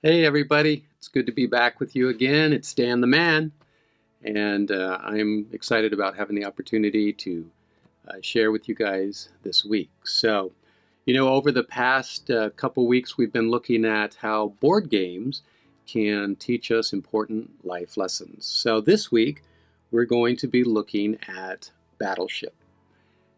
Hey, everybody. It's good to be back with you again. It's Dan the Man, and I'm excited about having the opportunity to share with you guys this week. Over the past couple weeks, we've been looking at how board games can teach us important life lessons. So, this week, we're going to be looking at Battleship.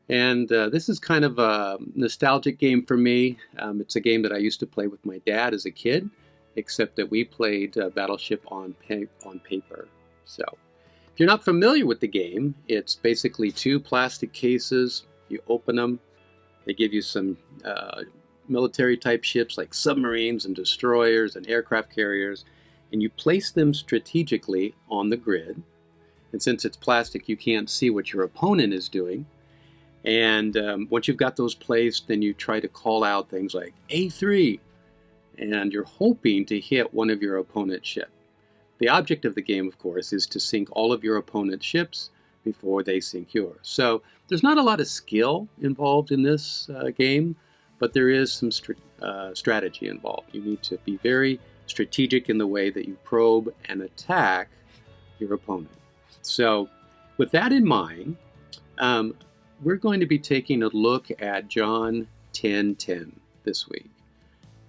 And this is kind of a nostalgic game for me. It's a game that I used to play with my dad as a kid, except that we played Battleship on paper. So, if you're not familiar with the game, it's basically two plastic cases. You open them, they give you some military type ships like submarines and destroyers and aircraft carriers, and you place them strategically on the grid. And since it's plastic, you can't see what your opponent is doing. And once you've got those placed, then you try to call out things like A3, and you're hoping to hit one of your opponent's ships. The object of the game, of course, is to sink all of your opponent's ships before they sink yours. So there's not a lot of skill involved in this game, but there is some strategy involved. You need to be very strategic in the way that you probe and attack your opponent. So with that in mind, we're going to be taking a look at John 10:10 this week.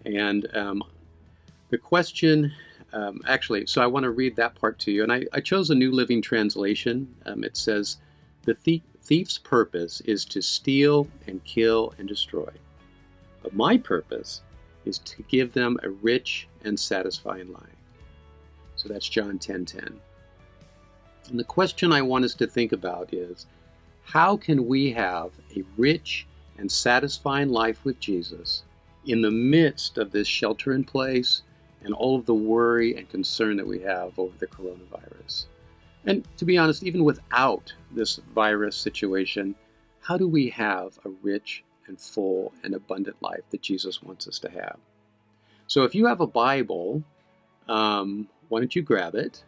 And the question, so I want to read that part to you. And I chose a New Living Translation. It says, the thief's purpose is to steal and kill and destroy. But my purpose is to give them a rich and satisfying life. So that's John 10:10. And the question I want us to think about is, how can we have a rich and satisfying life with Jesus in the midst of this shelter in place and all of the worry and concern that we have over the coronavirus? And to be honest, even without this virus situation, how do we have a rich and full and abundant life that Jesus wants us to have? So if you have a Bible, why don't you grab it?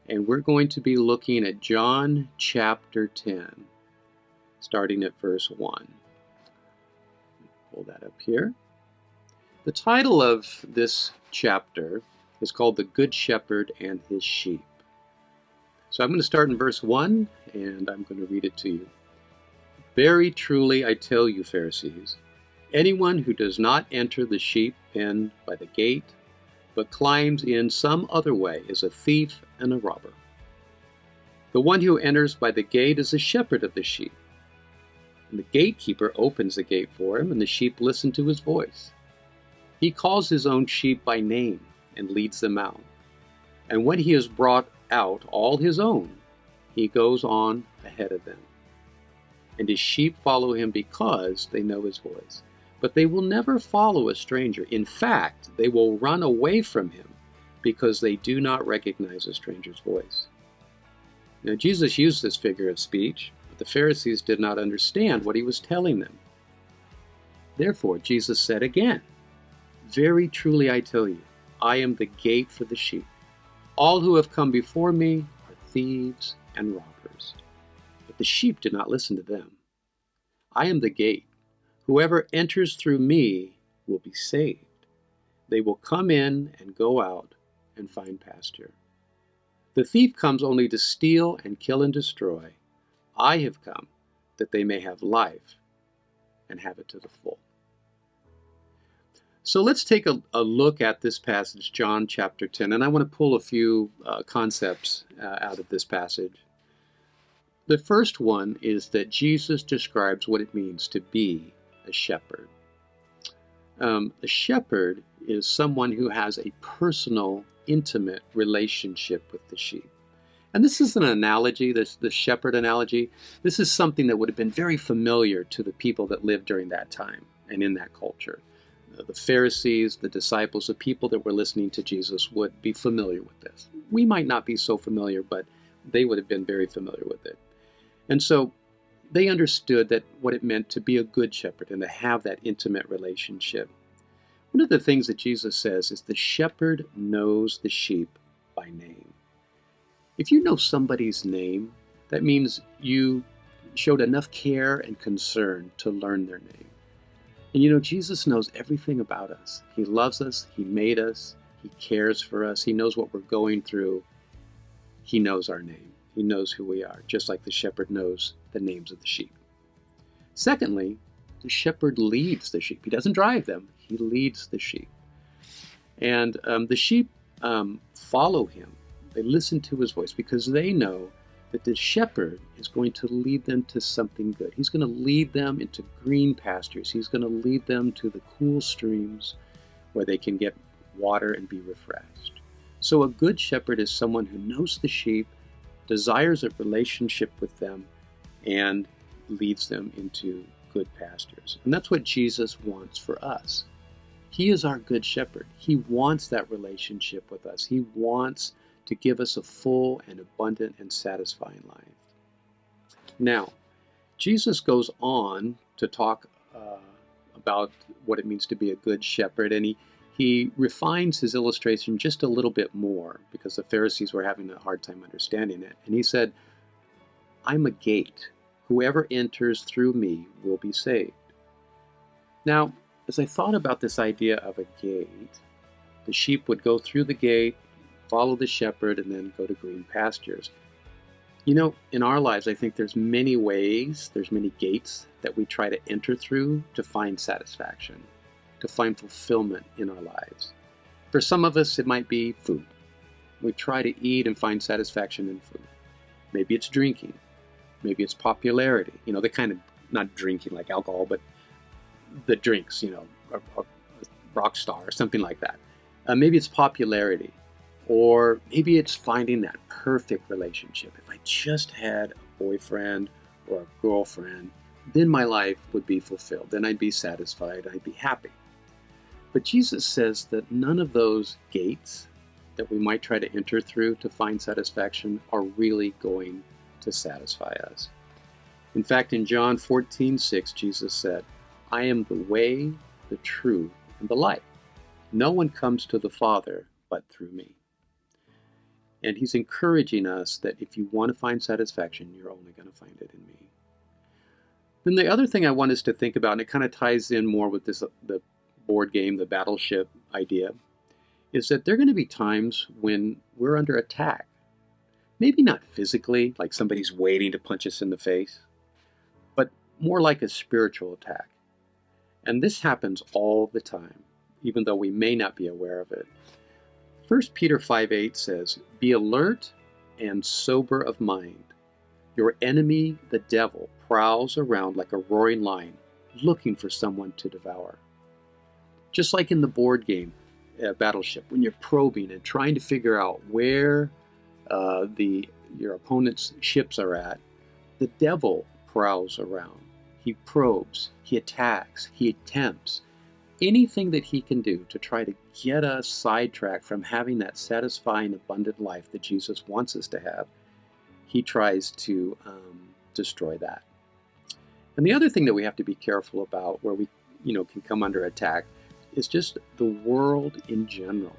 And we're going to be looking at John chapter 10, starting at verse 1. Pull that up here. The title of this chapter is called The Good Shepherd and His Sheep. So I'm going to start in verse 1, and I'm going to read it to you. Very truly I tell you, Pharisees, anyone who does not enter the sheep pen by the gate, but climbs in some other way, is a thief and a robber. The one who enters by the gate is the shepherd of the sheep. And the gatekeeper opens the gate for him, and the sheep listen to his voice. He calls his own sheep by name and leads them out. And when he has brought out all his own, he goes on ahead of them. And his sheep follow him because they know his voice. But they will never follow a stranger. In fact, they will run away from him because they do not recognize a stranger's voice. Now, Jesus used this figure of speech, but the Pharisees did not understand what he was telling them. Therefore, Jesus said again, very truly I tell you, I am the gate for the sheep. All who have come before me are thieves and robbers, but the sheep did not listen to them. I am the gate. Whoever enters through me will be saved. They will come in and go out and find pasture. The thief comes only to steal and kill and destroy. I have come that they may have life and have it to the full. So let's take a look at this passage, John chapter 10, and I want to pull a few concepts out of this passage. The first one is that Jesus describes what it means to be a shepherd. A shepherd is someone who has a personal, intimate relationship with the sheep. And this is an analogy, the shepherd analogy. This is something that would have been very familiar to the people that lived during that time and in that culture. The Pharisees, the disciples, the people that were listening to Jesus would be familiar with this. We might not be so familiar, but they would have been very familiar with it. And so they understood that what it meant to be a good shepherd and to have that intimate relationship. One of the things that Jesus says is the shepherd knows the sheep by name. If you know somebody's name, that means you showed enough care and concern to learn their name. And Jesus knows everything about us. He loves us. He made us. He cares for us. He knows what we're going through. He knows our name. He knows who we are, just like the shepherd knows the names of the sheep. Secondly, the shepherd leads the sheep. He doesn't drive them. He leads the sheep. And the sheep follow him. They listen to his voice because they know that the shepherd is going to lead them to something good. He's going to lead them into green pastures. He's going to lead them to the cool streams where they can get water and be refreshed. So a good shepherd is someone who knows the sheep, desires a relationship with them, and leads them into good pastures. And that's what Jesus wants for us. He is our good shepherd. He wants that relationship with us. He wants to give us a full and abundant and satisfying life. Now, Jesus goes on to talk about what it means to be a good shepherd, and he refines his illustration just a little bit more because the Pharisees were having a hard time understanding it. And he said, I'm a gate. Whoever enters through me will be saved. Now, as I thought about this idea of a gate, the sheep would go through the gate, follow the shepherd, and then go to green pastures. You know, in our lives, I think there's many ways, there's many gates that we try to enter through to find satisfaction, to find fulfillment in our lives. For some of us, it might be food. We try to eat and find satisfaction in food. Maybe it's drinking. Maybe it's popularity. You know, the kind of, not drinking like alcohol, but the drinks, you know, a rock star or something like that. Maybe it's popularity. Or maybe it's finding that perfect relationship. If I just had a boyfriend or a girlfriend, then my life would be fulfilled. Then I'd be satisfied. I'd be happy. But Jesus says that none of those gates that we might try to enter through to find satisfaction are really going to satisfy us. In fact, in John 14:6, Jesus said, I am the way, the truth, and the life. No one comes to the Father but through me. And he's encouraging us that if you want to find satisfaction, you're only going to find it in me. Then the other thing I want us to think about, and it kind of ties in more with this, the board game, the battleship idea, is that there are going to be times when we're under attack. Maybe not physically, like somebody's waiting to punch us in the face, but more like a spiritual attack. And this happens all the time, even though we may not be aware of it. 1 Peter 5:8 says, be alert and sober of mind. Your enemy, the devil, prowls around like a roaring lion, looking for someone to devour. Just like in the board game, Battleship, when you're probing and trying to figure out where your opponent's ships are at, the devil prowls around. He probes, he attacks, he attempts anything that he can do to try to get us sidetracked from having that satisfying, abundant life that Jesus wants us to have. He tries to destroy that. And the other thing that we have to be careful about, where we can come under attack, is just the world in general.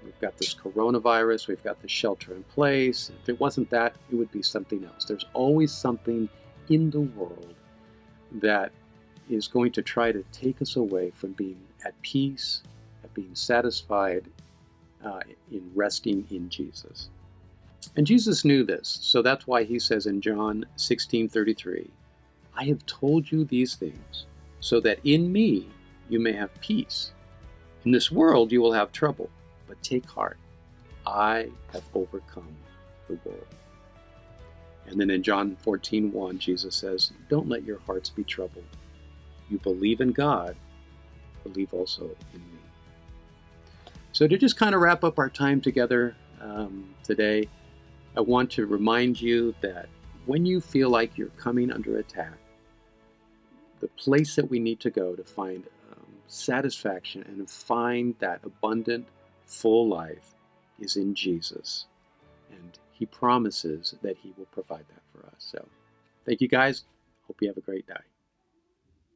We've got this coronavirus, we've got the shelter in place. If it wasn't that, it would be something else. There's always something in the world that is going to try to take us away from being at peace, at being satisfied, in resting in Jesus. And Jesus knew this, so that's why he says in John 16:33, I have told you these things, so that in me you may have peace. In this world you will have trouble, but take heart. I have overcome the world. And then in John 14:1, Jesus says, don't let your hearts be troubled. You believe in God, believe also in me. So to just kind of wrap up our time together today, I want to remind you that when you feel like you're coming under attack, the place that we need to go to find satisfaction and find that abundant, full life is in Jesus. And he promises that he will provide that for us. So thank you guys. Hope you have a great day.